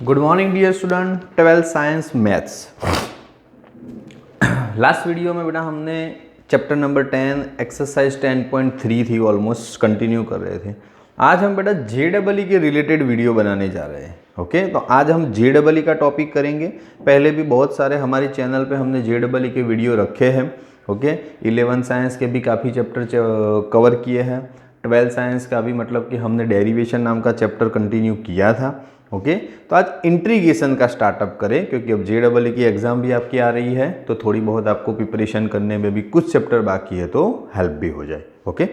Good morning dear student, 12th science maths. Last video में बेटा हमने चैप्टर नंबर 10 एक्सरसाइज 10.3 थी, ऑलमोस्ट कंटिन्यू कर रहे थे। आज हम बेटा JEE के रिलेटेड वीडियो बनाने जा रहे हैं। ओके, तो आज हम JEE का टॉपिक करेंगे। पहले भी बहुत सारे हमारे चैनल पे हमने JEE के वीडियो रखे हैं। ओके, 11 साइंस के भी काफ़ी चैप्टर कवर किए हैं। 12 साइंस का भी मतलब कि हमने डेरिवेशन नाम का चैप्टर कंटिन्यू किया था। ओके, तो आज इंटीग्रेशन का स्टार्टअप करें, क्योंकि अब JEE की एग्ज़ाम भी आपकी आ रही है, तो थोड़ी बहुत आपको प्रिपरेशन करने में भी कुछ चैप्टर बाकी है तो हेल्प भी हो जाए। ओके,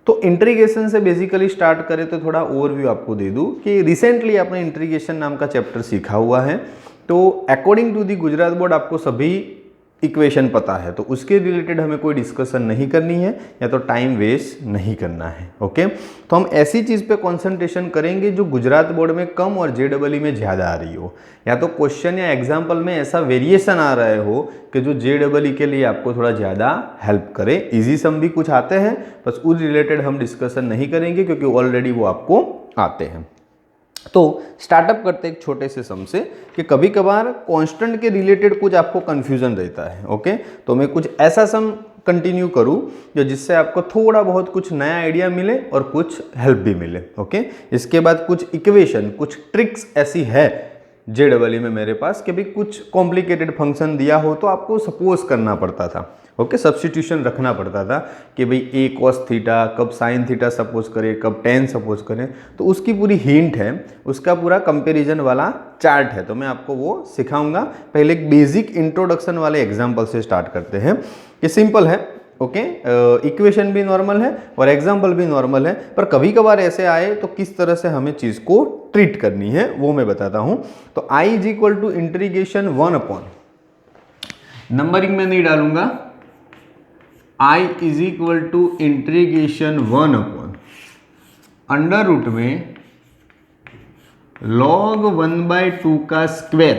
तो इंटीग्रेशन से बेसिकली स्टार्ट करें तो थोड़ा ओवरव्यू आपको दे दूं कि रिसेंटली आपने इंटीग्रेशन नाम का चैप्टर सीखा हुआ है। तो according to the Gujarat board आपको सभी इक्वेशन पता है, तो उसके रिलेटेड हमें कोई डिस्कशन नहीं करनी है या तो टाइम वेस्ट नहीं करना है। ओके, तो हम ऐसी चीज़ पे कंसंट्रेशन करेंगे जो गुजरात बोर्ड में कम और JEE में ज़्यादा आ रही हो, या तो क्वेश्चन या एग्जाम्पल में ऐसा वेरिएशन आ रहे हो कि जो JEE के लिए आपको थोड़ा ज़्यादा हेल्प करे। इजी सम भी कुछ आते हैं, बस उस रिलेटेड हम डिस्कशन नहीं करेंगे क्योंकि ऑलरेडी वो आपको आते हैं। तो स्टार्टअप करते एक छोटे से सम से कि कभी कभार कांस्टेंट के रिलेटेड कुछ आपको कंफ्यूजन रहता है। ओके, तो मैं कुछ ऐसा सम कंटिन्यू करूं जो जिससे आपको थोड़ा बहुत कुछ नया आइडिया मिले और कुछ हेल्प भी मिले। ओके, इसके बाद कुछ इक्वेशन, कुछ ट्रिक्स ऐसी है JEE में मेरे पास कि भी कुछ कॉम्प्लिकेटेड फंक्शन दिया हो तो आपको सपोज करना पड़ता था। ओके, सब्स्टिट्यूशन रखना पड़ता था कि भाई a cos थीटा कब sin थीटा सपोज करें, कब tan सपोज करें, तो उसकी पूरी हिंट है, उसका पूरा कंपैरिजन वाला चार्ट है, तो मैं आपको वो सिखाऊंगा। पहले एक बेसिक इंट्रोडक्शन वाले एग्जाम्पल से स्टार्ट करते हैं। ये सिंपल है। ओके, इक्वेशन भी नॉर्मल है और एग्जाम्पल भी नॉर्मल है, पर कभी कभार ऐसे आए तो किस तरह से हमें चीज़ को ट्रीट करनी है वो मैं बताता हूँ। तो I = इंटीग्रेशन 1 नंबरिंग में नहीं डालूंगा, I = इंटीग्रेशन 1 अंडर रूट में log 1/2 का स्क्वायर,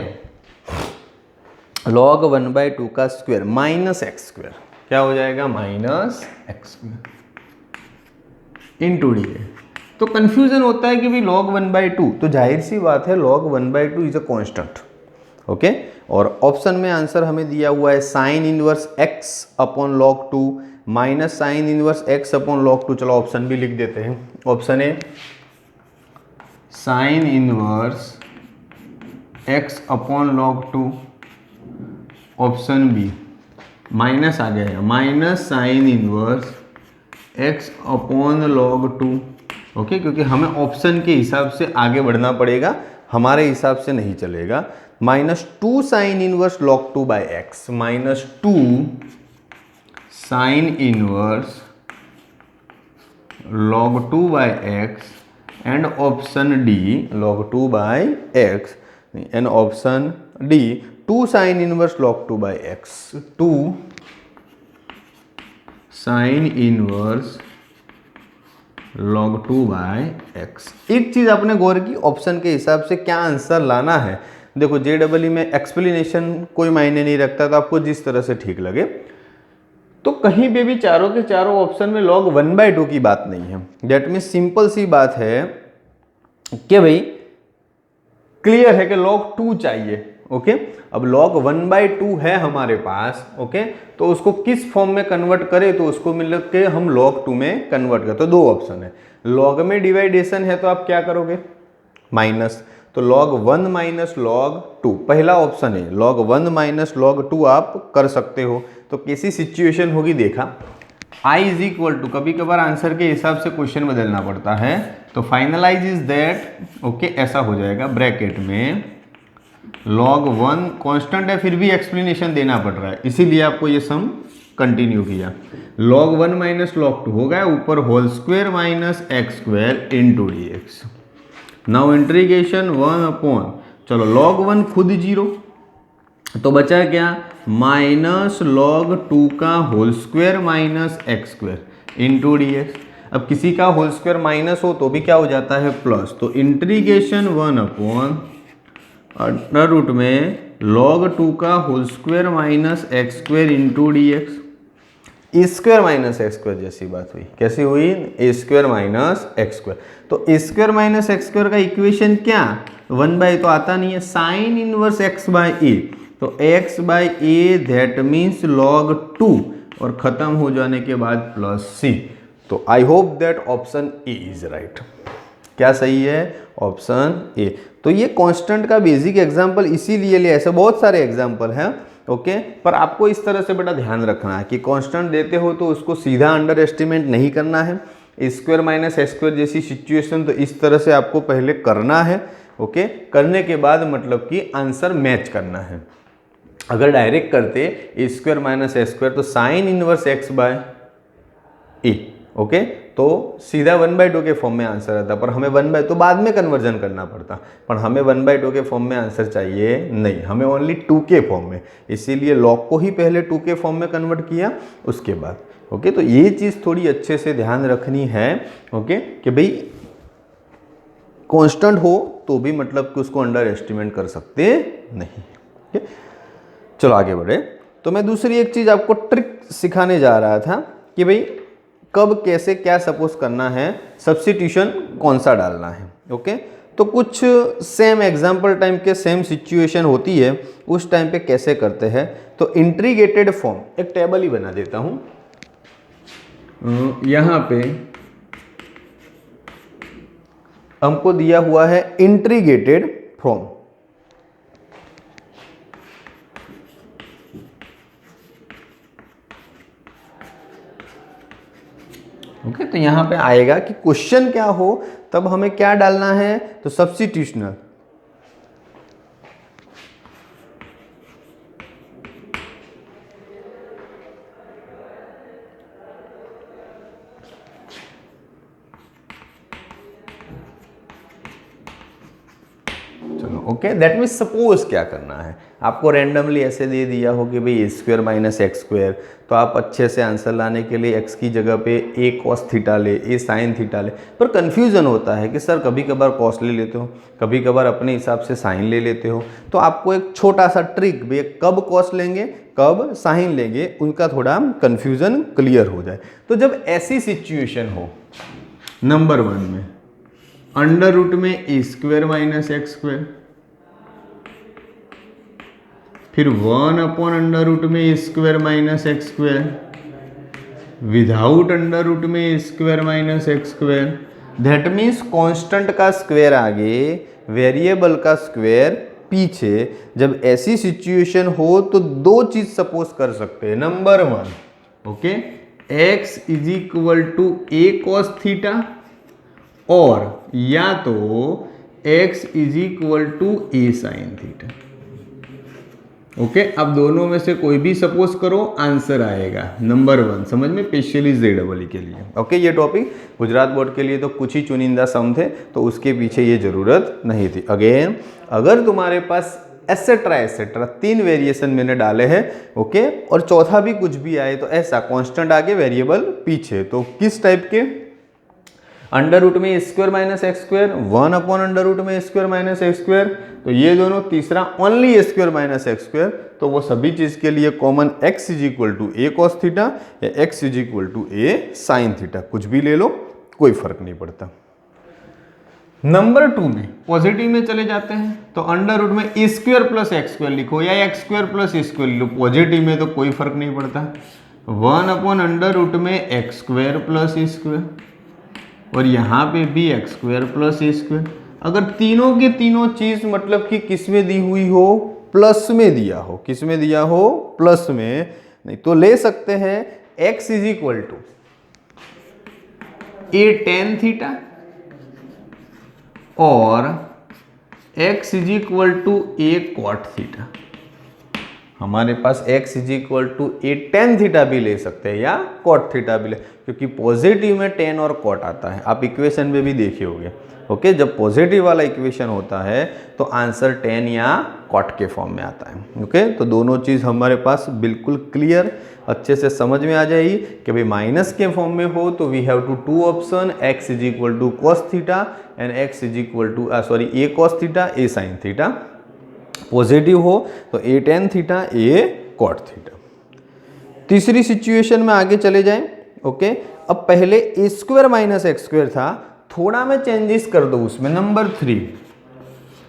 log 1/2 का स्क्वायर माइनस एक्स स्क्वायर, क्या हो जाएगा minus x square into D. तो कंफ्यूजन होता है कि भाई log 1/2, तो जाहिर सी बात है log 1/2 is a constant. Okay, और ऑप्शन में आंसर हमें दिया हुआ है sin inverse x upon log 2 minus sin inverse x upon log 2। चलो ऑप्शन भी लिख देते हैं। Option A sin inverse x upon log 2, option B minus आ गया है, minus sin inverse x upon log 2। Okay, क्योंकि हमें ऑप्शन के हिसाब से आगे बढ़ना पड़ेगा, हमारे हिसाब से नहीं चलेगा। Minus 2 sin inverse log 2 by x, minus 2 sin inverse log 2 by x, and option D log 2 by x, and option D 2 sin inverse log 2 by x, 2 sin inverse log 2 by x. एक चीज आपने गौर की, option के हिसाब से क्या answer लाना है। देखो JEE में एक्सप्लेनेशन कोई मायने नहीं रखता, तो आपको जिस तरह से ठीक लगे। तो कहीं पे भी चारों के चारों ऑप्शन में log 1/2 की बात नहीं है। डेट में सिंपल सी बात है कि भाई क्लियर है कि log 2 चाहिए। ओके, अब log 1/2 है हमारे पास। ओके, तो उसको किस फॉर्म में कन्वर्ट करें, तो उसको मिल के हम log 2 में कन्वर्ट करें। तो दो ऑप्शन है, log में डिवाइडेशन है तो आप क्या करोगे माइनस, तो log 1 माइनस log 2 पहला ऑप्शन है, log 1 माइनस log 2 आप कर सकते हो। तो कैसी सिचुएशन होगी देखा, I = कभी कभार आंसर के हिसाब से क्वेश्चन बदलना पड़ता है, तो फाइनलाइज इज दैट। ओके, ऐसा हो जाएगा ब्रैकेट में log 1 कांस्टेंट है, फिर भी एक्सप्लेनेशन देना पड़ रहा है, इसीलिए आपको ये सम कंटिन्यू किया। log 1 माइनस log 2 हो गया, ऊपर whole square minus x square into d x. Now integration 1 चलो log 1 खुद 0, तो बचा क्या माइनस log 2 का whole square minus x square into d x. अब किसी का होल स्क्वायर माइनस हो तो भी क्या हो जाता है प्लस, तो इंटीग्रेशन 1 अंडर रूट में log 2 का whole square minus x square into d x. A square minus x square जैसी बात हुई। कैसी हुई? A square minus x square. तो a square minus x square का इक्वेशन क्या? 1/, तो आता नहीं है, sine inverse x by a, तो x by a that means log 2 और खत्म हो जाने के बाद प्लस सी। तो I hope that option A is right. क्या सही है? Option A. तो ये कांस्टेंट का बेसिक एग्जांपल इसीलिए लिया, ऐसे बहुत सारे एग्जांपल हैं, ओके। पर आपको इस तरह से बेटा ध्यान रखना है कि कांस्टेंट देते हो तो उसको सीधा अंडर एस्टिमेट नहीं करना है। ए स्क्वायर माइनस एक्स स्क्वायर जैसी सिचुएशन तो इस तरह से आपको पहले करना है, ओके। करने के बाद मतलब कि आंसर मैच करना है। अगर डायरेक्ट करते ए स्क्वायर माइनस एक्स स्क्वायर तो sign inverse x by A, okay, तो सीधा 1/2 के फॉर्म में आंसर आता, पर हमें 1/2 तो बाद में कन्वर्जन करना पड़ता, पर हमें 1/2 के फॉर्म में आंसर चाहिए नहीं, हमें ओनली 2 के फॉर्म में, इसीलिए लॉग को ही पहले 2 के फॉर्म में कन्वर्ट किया उसके बाद, ओके। तो ये चीज़ थोड़ी अच्छे से ध्यान रखनी है, ओके, कि भाई कांस्टेंट हो तो भी मतलब कि उसको अंडर एस्टिमेट कर सकते नहीं, ओके। चलो आगे बढ़े। तो मैं दूसरी एक चीज़ आपको ट्रिक सिखाने जा रहा था कि भाई कब कैसे क्या सपोज करना है, सब्स्टिट्यूशन कौन सा डालना है, ओके। तो कुछ सेम एग्जाम्पल टाइम के सेम सिचुएशन होती है, उस टाइम पे कैसे करते हैं। तो इंटीग्रेटेड फॉर्म एक टेबल ही बना देता हूँ, यहाँ पे हमको दिया हुआ है इंटीग्रेटेड फॉर्म, ओके। तो यहाँ पे आएगा कि क्वेश्चन क्या हो तब हमें क्या डालना है, तो सब्स्टिट्यूशनल, चलो ओके। दैट मीन्स सपोज क्या करना है, आपको रैंडमली ऐसे दे दिया हो कि भाई ए स्क्वायर माइनस एक्स स्क्वायर, तो आप अच्छे से आंसर लाने के लिए एक्स की जगह पे ए कॉस थीटा ले, ए साइन थीटा ले। पर कन्फ्यूजन होता है कि सर कभी कभार कॉस ले लेते हो, कभी कभार अपने हिसाब से साइन ले लेते हो, तो आपको एक छोटा सा ट्रिक, भैया कब कॉस लेंगे कब साइन लेंगे, उनका थोड़ा कन्फ्यूजन क्लियर हो जाए। तो जब ऐसी सिचुएशन हो, नंबर 1 में अंडर रूट में a square minus x square, फिर 1 अंडर रूट में a square minus x square, without under root में a square minus x square, that means constant का स्क्वायर आगे, वेरिएबल का स्क्वायर पीछे। जब ऐसी सिचुएशन हो तो 2 चीज सपोज कर सकते हैं। Number 1, okay, x is equal to a cos theta, और या तो x is equal to a sine theta, okay. अब दोनों में से कोई भी सपोज करो, आंसर आएगा नंबर 1, समझ में, स्पेशली जेडबल के लिए, ओके। ये टॉपिक गुजरात बोर्ड के लिए तो कुछ ही चुनिंदा सम थे, तो उसके पीछे ये जरूरत नहीं थी। अगेन अगर तुम्हारे पास एसेट्रा एसेट्रा 3 वेरिएशन मैंने डाले हैं, ओके, और चौथा भी कुछ भी आए, तो ऐसा कांस्टेंट आगे वेरिएबल पीछे, तो किस टाइप के, अंडर रूट में a square minus x square, 1 under root में a square minus x square, तो ये दोनों, तीसरा only a square minus x square, तो वो सभी चीज के लिए common x is equal to a cos theta या x is equal to a sine theta, कुछ भी ले लो कोई फर्क नहीं पड़ता। नंबर 2 में पॉजिटिव में चले जाते हैं, तो अंडर रूट में a square plus x square लिखो या x square plus a square low, positive में तो कोई फर्क नहीं पड़ता। 1 अंडर रूट में x square plus a square, और यहाँ पे भी x square plus a square. अगर तीनों की तीनों चीज मतलब कि किस में दी हुई हो, प्लस में दिया हो, किस में दिया हो, प्लस में, नहीं तो ले सकते हैं x is equal to a tan theta और x is equal to a cot theta. हमारे पास x is equal to a tan theta भी ले सकते हैं या कॉट थीटा भी ले, क्योंकि पॉजिटिव में टेन और कॉट आता है, आप इक्वेशन में भी देखे होंगे, ओके। जब पॉजिटिव वाला इक्वेशन होता है तो आंसर टेन या कॉट के फॉर्म में आता है, ओके। तो दोनों चीज़ हमारे पास बिल्कुल क्लियर, अच्छे से समझ में आ जाएगी कि भाई माइनस के फॉर्म में हो तो we have two 2 option, x is equal to cos theta and x is equal to a cos theta a sine theta. Positive हो तो a tan theta a cot theta. तीसरी सिचुएशन में आगे चले जाएं। ओके, अब पहले a square minus x square था, थोड़ा मैं चेंजेस कर दूं उसमें। नंबर 3,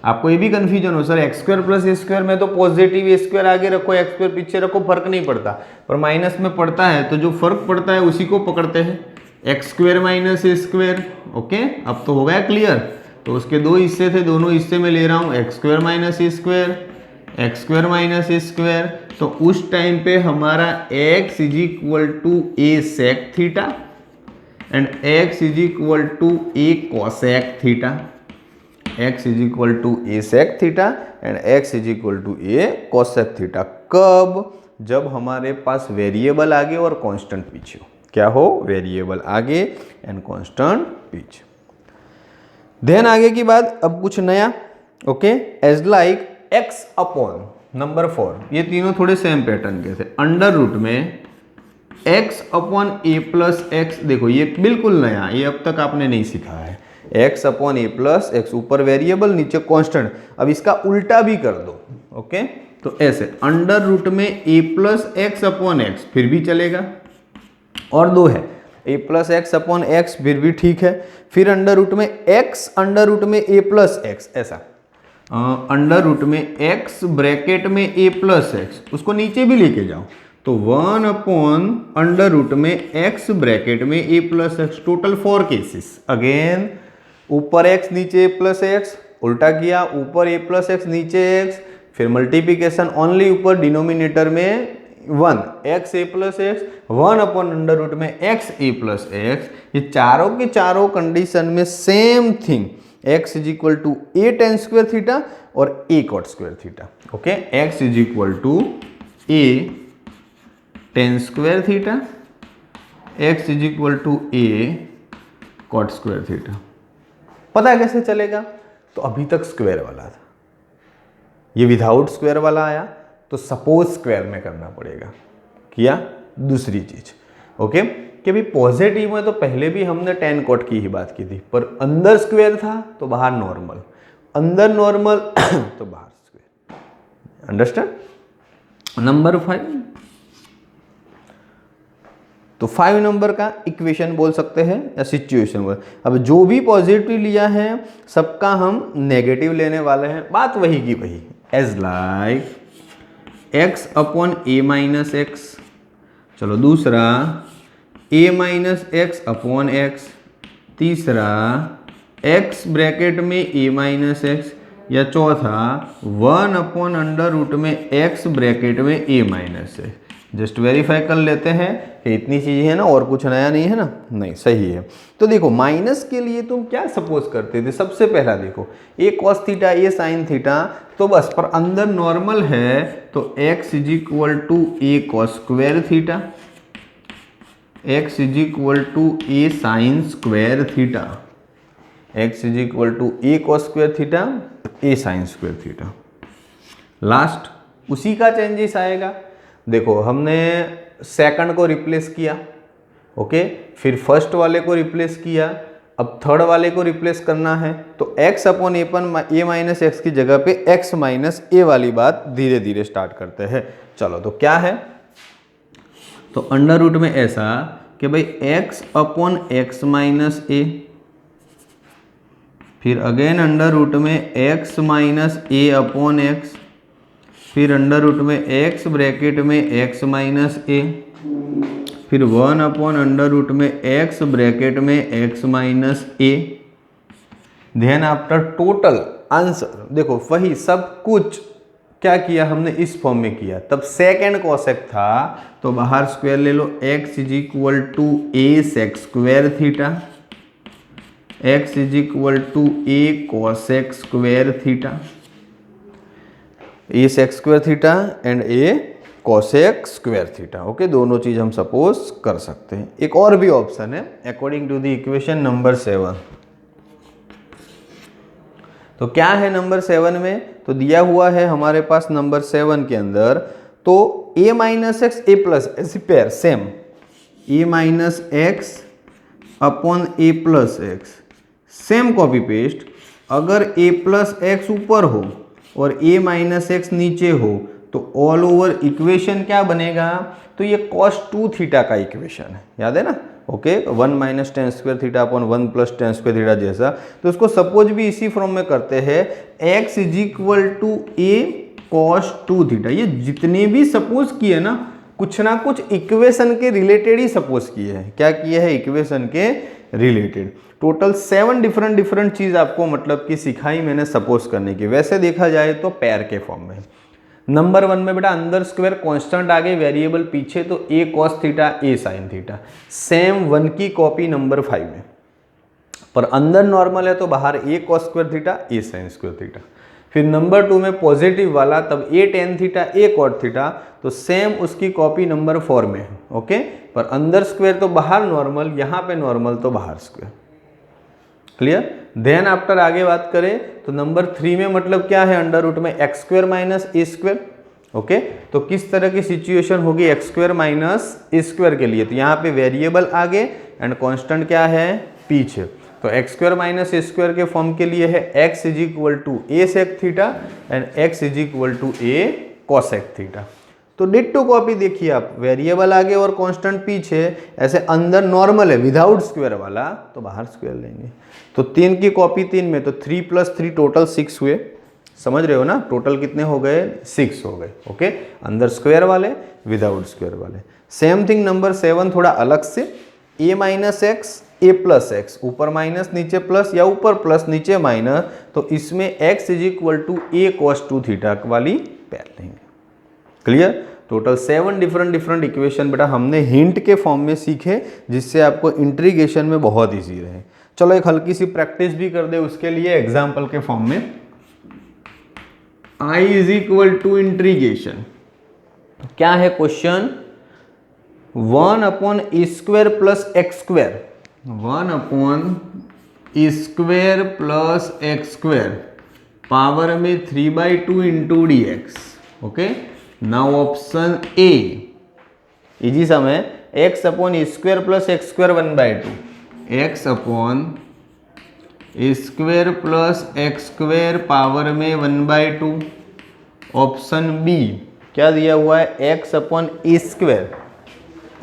आपको ये भी कंफ्यूजन हो sir x square plus a square में तो पॉजिटिव ए स्क्वायर आगे रखो एक्स स्क्वायर पीछे रखो फर्क नहीं पड़ता, पर माइनस में पड़ता है, तो जो फर्क पड़ता है उसी को पकड़ते हैं, x square minus a square. Okay, अब तो हो गया क्लियर। तो उसके दो हिस्से थे, दोनों हिस्से में ले रहा हूँ x square minus a square, x square minus a square. तो उस टाइम पे हमारा x is equal to a sec theta and x is equal to a cosec theta, x is equal to a sec theta and x is equal to a cosec theta. कब? जब हमारे पास variable आगे और constant पीछे हो। क्या हो? Variable आगे एंड कांस्टेंट पीछे। देन आगे की बात अब कुछ नया। Okay, as like x upon number 4, ये तीनों थोड़े सेम पैटर्न के थे। अंडर रूट में x upon a plus x, देखो ये बिल्कुल नया, ये अब तक आपने नहीं सीखा है। x upon a plus x, ऊपर वेरिएबल नीचे कांस्टेंट। अब इसका उल्टा भी कर दो। ओके, तो ऐसे अंडर रूट में ए प्लस एक्स अपॉन एक्स फिर भी चलेगा, और दो है ए प्लस एक्स अपॉन एक्स फिर भी ठीक है। फिर अंडर रूट में x अंडर रूट में ए प्लस एक्स, ऐसा अंडर रूट में x ब्रैकेट में a प्लस एक्स, उसको नीचे भी लेके जाओ तो 1 अपॉन अंडर रूट में x ब्रैकेट में a plus x. Total 4 cases. Again ऊपर x नीचे a प्लस एक्स, उल्टा किया ऊपर a प्लस एक्स नीचे x, फिर मल्टीप्लीकेशन ओनली ऊपर डिनोमिनेटर में 1 x a plus x, 1 upon under root में x a प्लस एक्स। ये चारों के चारों कंडीशन में same thing, x is equal to a tan square theta और a cot square theta. Okay, x is equal to a tan square theta, x is equal to a cot square theta. पता है कैसे चलेगा? तो अभी तक square वाला था, ये विदाउट स्क्वायर वाला आया तो सपोज स्क्वायर में करना पड़ेगा। किया दूसरी चीज। ओके, कि भाई पॉजिटिव में तो पहले भी हमने टेन कॉट की ही बात की थी, पर अंदर स्क्वायर था तो बाहर नॉर्मल, अंदर नॉर्मल तो बाहर स्क्वायर। अंडरस्टैंड? नंबर 5, तो 5 नंबर का इक्वेशन बोल सकते हैं या सिचुएशन बोल। अब जो भी पॉजिटिव लिया है सबका हम नेगेटिव लेने वाले हैं, बात वही की वही। एज लाइक x अपॉन ए माइनस एक्स, चलो दूसरा a minus x upon x, तीसरा x ब्रैकेट में a माइनस एक्स, या चौथा 1 अपॉन अंडर रूट में x ब्रैकेट में a minus x. Just verify कर लेते हैं कि इतनी चीज़ें हैं ना, और कुछ नया नहीं है ना? नहीं, सही है। तो देखो माइनस के लिए तुम क्या सपोज करते थे? सबसे पहला देखो a cos theta a sine theta, तो बस पर अंदर नॉर्मल है तो x is equal to a cos square theta, x is equal to a sine square theta, x is equal to a cos square theta, a sine square theta. Last उसी का changes आएगा। देखो हमने second को replace किया, okay, फिर first वाले को रिप्लेस किया, अब थर्ड वाले को रिप्लेस करना है तो x अपॉन ए माइनस एक्स की जगह पे x माइनस ए वाली बात धीरे धीरे स्टार्ट करते हैं। चलो तो क्या है? तो अंडर रूट में ऐसा कि भाई x अपॉन एक्स माइनस ए, फिर अगेन अंडर रूट में x माइनस ए अपॉन एक्स, फिर अंडर रूट में x ब्रैकेट में x माइनस ए, फिर 1 अपॉन अंडर रूट में x ब्रैकेट में x माइनस ए। देन आफ्टर टोटल आंसर देखो वही सब कुछ क्या किया हमने, इस फॉर्म में किया। तब सेकेंड कोसेक था तो बाहर स्क्वायर ले लो, x is equal to a sec square theta, x is equal to a cosec square theta, a sec square theta and a cosec square theta. Okay, दोनों चीज हम सपोज कर सकते हैं। एक और भी ऑप्शन है according to the equation number 7। तो क्या है नंबर 7 में? तो दिया हुआ है हमारे पास नंबर 7 के अंदर, तो a minus x a plus ऐसी pair same, a minus x upon a plus x, same copy paste. अगर a प्लस एक्स ऊपर हो और a माइनस एक्स नीचे हो तो ऑल ओवर इक्वेशन क्या बनेगा, तो ये cos 2 थीटा का इक्वेशन है, याद है ना। Okay, 1 minus tan square theta upon 1 plus tan square theta जैसा। तो उसको सपोज भी इसी फॉर्म में करते हैं, x is equal to a cos 2 थीटा। ये जितने भी सपोज किए ना कुछ इक्वेशन के रिलेटेड ही सपोज किए हैं। क्या किए हैं, इक्वेशन के रिलेटेड। टोटल 7 डिफरेंट चीज आपको मतलब कि सिखाई मैंने सपोज करने की। वैसे देखा जाए तो पेयर के फॉर्म में। नंबर 1 में बेटा अंदर स्क्वायर कांस्टेंट आगे, वेरिएबल पीछे, तो a cos theta a sin theta. Same 1 की कॉपी नंबर 5 में, पर अंदर नॉर्मल है तो बाहर a cos square theta a sin square theta. फिर नंबर 2 में पॉजिटिव वाला, तब a tan theta a cot theta, तो सेम उसकी कॉपी नंबर 4 में है। ओके, पर अंदर स्क्वायर तो बाहर नॉर्मल, यहाँ पे नॉर्मल तो बाहर स्क्वायर। क्लियर। देन आफ्टर आगे बात करें तो नंबर 3 में मतलब क्या है, अंडर रूट में x square minus a square. Okay, तो किस तरह की सिचुएशन होगी x square minus a square के लिए, तो यहाँ पे वेरिएबल आगे एंड कांस्टेंट क्या है पीछे। तो x square minus a square के फॉर्म के लिए है x is equal to a sec theta and x is equal to a cosec theta. तो डिट्टो कॉपी देखिए आप, वेरिएबल आगे और कांस्टेंट पीछे, ऐसे अंदर नॉर्मल है विदाउट स्क्वायर वाला तो बाहर स्क्वायर लेंगे। तो 3 की कॉपी 3 में, तो 3 + 3 टोटल 6 हुए। समझ रहे हो ना, टोटल कितने हो गए, 6 हो गए। ओके, अंदर स्क्वायर वाले विदाउट स्क्वायर वाले। सेम थिंग नंबर 7 थोड़ा अलग से, a minus x a plus x, ऊपर माइनस नीचे प्लस या ऊपर प्लस नीचे माइनस, तो इसमें x is equal to a cos 2 थीटा वाली पेयर लेंगे। क्लियर। टोटल 7 डिफरेंट इक्वेशन बेटा हमने हिंट के फॉर्म में सीखे, जिससे आपको इंट्रीगेशन में बहुत ईजी रहे। चलो एक हल्की सी प्रैक्टिस भी कर दे उसके लिए एग्जाम्पल के फॉर्म में। I is equal to integration, क्या है question, 1 upon a square plus x square, 1 upon a square plus x square power में 3/2 into d x. Okay, now option A easy sum है, x upon a square plus x square 1/2, x upon a square plus x square power में 1/2। Option B क्या दिया हुआ है, x upon a square,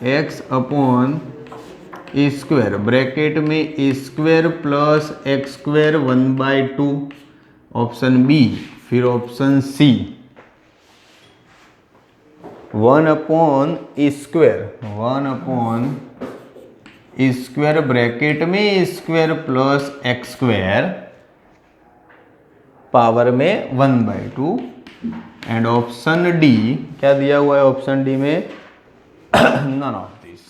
x upon a square bracket में a square plus x square 1/2। Option B. फिर option C 1 upon a square, 1 upon a square bracket में a square plus x square power में 1/2। And option D क्या दिया हुआ है, option D में none of this,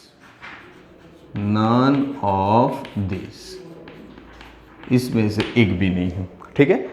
none of this, इसमें से एक भी नहीं है। ठीक है,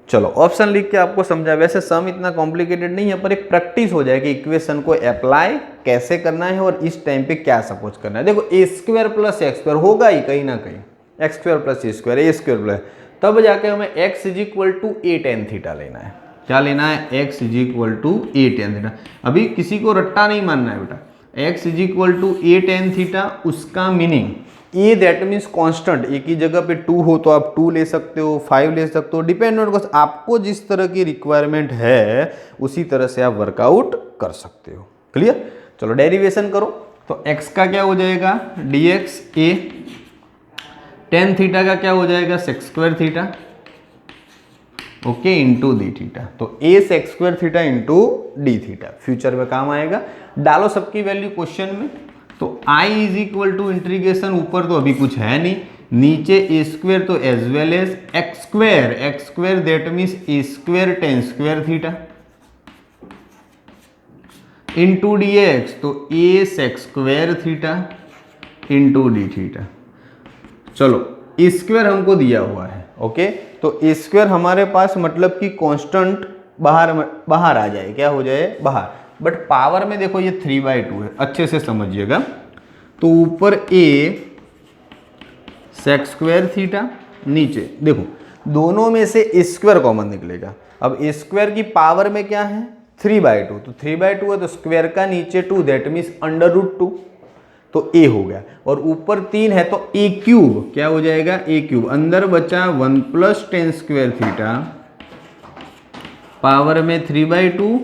चलो ऑप्शन लिख के आपको समझा। वैसे सम इतना कॉम्प्लिकेटेड नहीं है, पर एक प्रैक्टिस हो जाए कि इक्वेशन को अप्लाई कैसे करना है और इस टाइम पे क्या सपोज करना है। देखो a square plus x square होगा ही कहीं ना कहीं, x square plus a square, a square plus, तब जाके हमें x is equal to a tan theta लेना है। क्या लेना है, x is equal to a tan theta. अभी किसी को रट्टा नहीं मानना है बेटा, x is equal to a tan theta, उसका meaning a that means constant, एक ही जगह पे 2 हो तो आप 2 ले सकते हो, 5 ले सकते हो, डिपेंड ऑन आपको जिस तरह की रिक्वायरमेंट है उसी तरह से आप वर्कआउट कर सकते हो। क्लियर। चलो डेरिवेशन करो, तो x का क्या हो जाएगा dx a, टेन थीटा का क्या हो जाएगा sec square theta, okay, into d theta. तो a sec square theta into d theta future में काम आएगा। डालो सबकी वैल्यू क्वेश्चन में, तो i is equal to integration, ऊपर तो अभी कुछ है नहीं, नीचे ए स्क्वायर तो as well as x square that means a square tan square theta into d x, तो a sec square theta into d theta. चलो ए स्क्वायर हमको दिया हुआ है, ओके, तो ए स्क्वायर हमारे पास मतलब कि कांस्टेंट बाहर आ जाए, क्या हो जाए बाहर, बट पावर में देखो ये 3/2 है, अच्छे से समझिएगा। तो ऊपर ए सेक स्क्वायर थीटा, नीचे देखो दोनों में से ए स्क्वायर कॉमन निकलेगा। अब ए स्क्वायर की पावर में क्या है 3/2, तो 3/2 है तो स्क्वायर का नीचे 2 दैट मीन्स √2, तो ए हो गया। और ऊपर 3 है तो ए क्यूब क्या हो जाएगा, ए क्यूब, अंदर बचा 1 + टेन स्क्वायर थीटा पावर में 3/2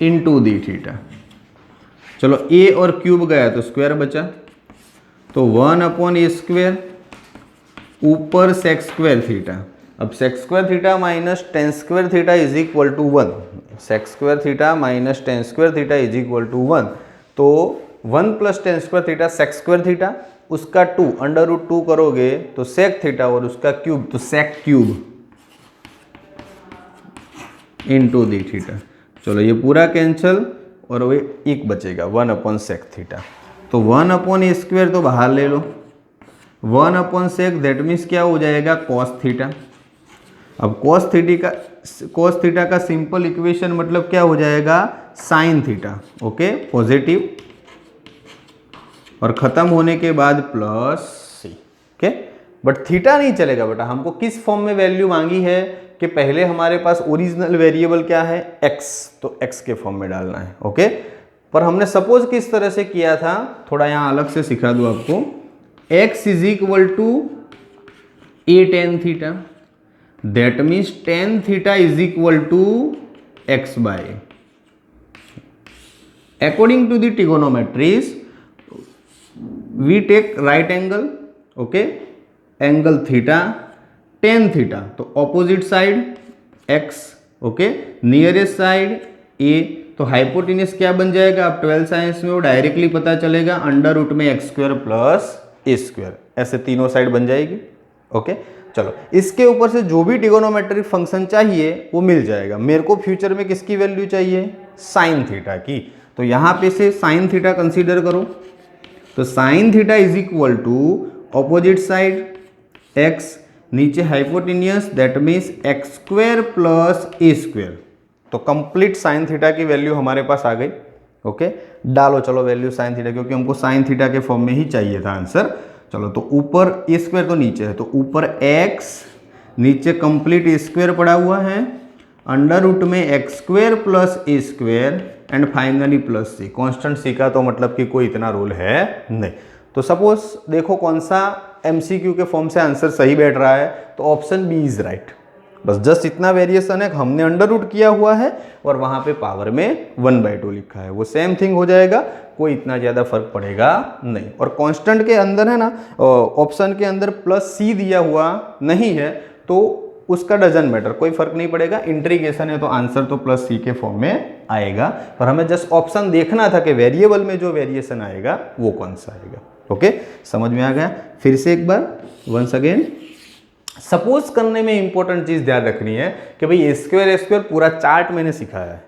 इंटू दी थीटा। चलो ए और क्यूब गया तो स्क्वायर बचा, तो 1/a², ऊपर सेक स्क्वायर थीटा। अब sec square theta minus tan square theta is equal to 1। Sec square theta minus tan square theta is equal to 1। तो 1 plus tan square theta sec square theta, उसका 2 √2 करोगे तो sec theta, और उसका cube तो सेक cube into दी theta. चलो ये पूरा कैंसिल और वो एक बचेगा 1/sec थीटा। तो 1/a² तो बाहर ले लो, 1/sec दैट मीन्स क्या हो जाएगा cos थीटा। अब cos थीटा का सिंपल इक्वेशन मतलब क्या हो जाएगा sin थीटा, ओके पॉजिटिव, और खत्म होने के बाद plus C, okay. But theta नहीं चलेगा बेटा, हमको किस फॉर्म में वैल्यू मांगी है कि पहले हमारे पास ओरिजिनल वेरिएबल क्या है x, तो x के फॉर्म में डालना है, ओके। पर हमने सपोज किस तरह से किया था, थोड़ा यहाँ अलग से सिखा दूँ आपको। x is equal to a tan theta, that means tan theta is equal to x by. According to the trigonometries we take right angle, okay, angle theta, tan theta, तो opposite side x, okay, nearest side a, तो hypotenuse क्या बन जाएगा, अब 12 science में वो directly पता चलेगा, √में x² प्लस a², ऐसे तीनों साइड बन जाएगी, ओके। चलो इसके ऊपर से जो भी ट्रिगोनोमेट्रिक फंक्शन चाहिए वो मिल जाएगा। मेरे को फ्यूचर में किसकी वैल्यू चाहिए, साइन थीटा की, तो यहाँ पे से साइन थीटा कंसीडर करो। तो sine theta is equal to opposite side x, नीचे hypotenuse that means x² plus a²। तो कंप्लीट साइन थीटा की वैल्यू हमारे पास आ गई, ओके। डालो चलो वैल्यू साइन थीटा, क्योंकि हमको साइन थीटा के फॉर्म में ही चाहिए था आंसर। चलो तो ऊपर a² तो नीचे है, तो ऊपर x, नीचे कंप्लीट a² पड़ा हुआ है, √में x² plus a² and finally plus c। Constant c का तो मतलब कि कोई इतना रूल है नहीं। तो सपोज देखो कौन सा MCQ के फॉर्म से आंसर सही बैठ रहा है, तो ऑप्शन बी इज राइट। बस जस्ट इतना वेरिएशन है, हमने √, किया हुआ है और वहां पे पावर में 1/2 लिखा है, वो सेम थिंग हो जाएगा, कोई इतना ज़्यादा फर्क पड़ेगा नहीं। और कांस्टेंट के अंदर है ना, ऑप्शन के अंदर प्लस c दिया हुआ नहीं है, तो उसका डजंट मैटर, कोई फर्क नहीं पड़ेगा। इंटीग्रेशन है तो आंसर तो प्लस c के फॉर्म में आएगा, पर हमें जस्ट ऑप्शन देखना था कि वेरिएबल में जो वेरिएशन आएगा वो कौन सा आएगा, ओके। समझ में आ गया? फिर से एक बार वंस अगेन, सपोज करने में इंपॉर्टेंट चीज ध्यान रखनी है कि भाई a² पूरा चार्ट मैंने सिखाया है,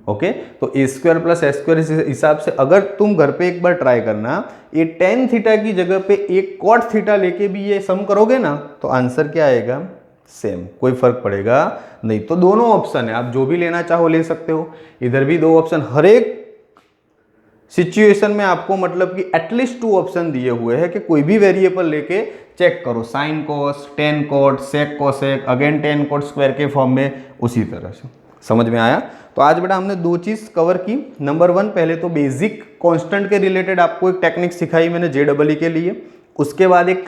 ओके। तो a² प्लस a² इस हिसाब से अगर तुम घर पे एक बार ट्राई करना, ये tan थीटा की जगह पे एक cot थीटा लेके भी ये सम करोगे ना, तो आंसर क्या आएगा, सेम, कोई फर्क पड़ेगा नहीं। तो दोनों ऑप्शन है, आप जो भी लेना चाहो ले सकते हो, इधर भी 2 ऑप्शन, हर एक सिचुएशन में आपको मतलब कि एटलीस्ट 2 ऑप्शन दिए हुए हैं कि कोई भी वेरिएबल लेके चेक करो, sine cos, tan cot, sec cosec, again tan cot square के फॉर्म में, उसी तरह से। समझ में आया? तो आज बेटा हमने 2 चीज़ कवर की। नंबर 1, पहले तो बेसिक कांस्टेंट के रिलेटेड आपको एक टेक्निक सिखाई मैंने JEE के लिए, उसके बाद एक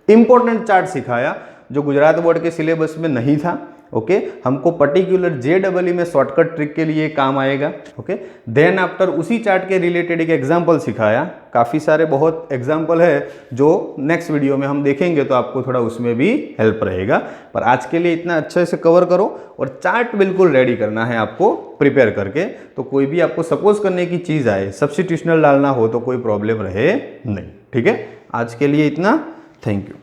इंपॉर्टेंट चार्ट सिखाया जो गुजरात बोर्ड के सिलेबस में नहीं था, ओके। हमको पर्टिकुलर JEE में शॉर्टकट ट्रिक के लिए काम आएगा, ओके। देन आफ्टर उसी चार्ट के रिलेटेड एक एग्जांपल सिखाया, काफ़ी सारे बहुत एग्जांपल है जो नेक्स्ट वीडियो में हम देखेंगे, तो आपको थोड़ा उसमें भी हेल्प रहेगा। पर आज के लिए इतना अच्छे से कवर करो और चार्ट बिल्कुल रेडी करना है आपको प्रिपेयर करके, तो कोई भी आपको सपोज करने की चीज़ आए, सब्स्टिट्यूशनल डालना हो तो कोई प्रॉब्लम रहे नहीं, ठीक है। आज के लिए इतना, थैंक यू।